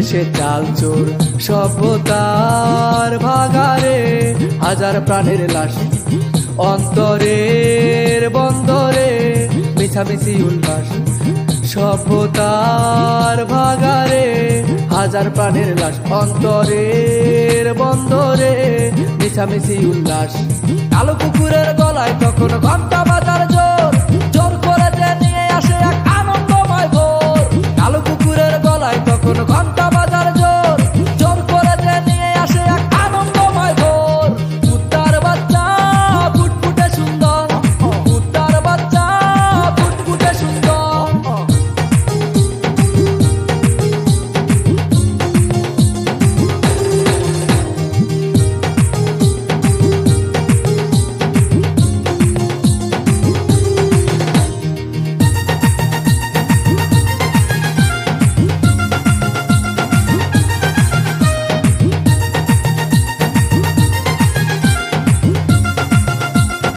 সে চাল চোর সভ্যতার ভাগারে হাজার প্রাণের লাশ অন্তরের বন্দরে মিছামিছি উল্লাস সভ্যতার ভাগারে হাজার প্রাণের লাশ অন্তরের বন্দরে মিছামিছি উল্লাস কালো কুকুরের গলায় তখন ঘন্টা বাজার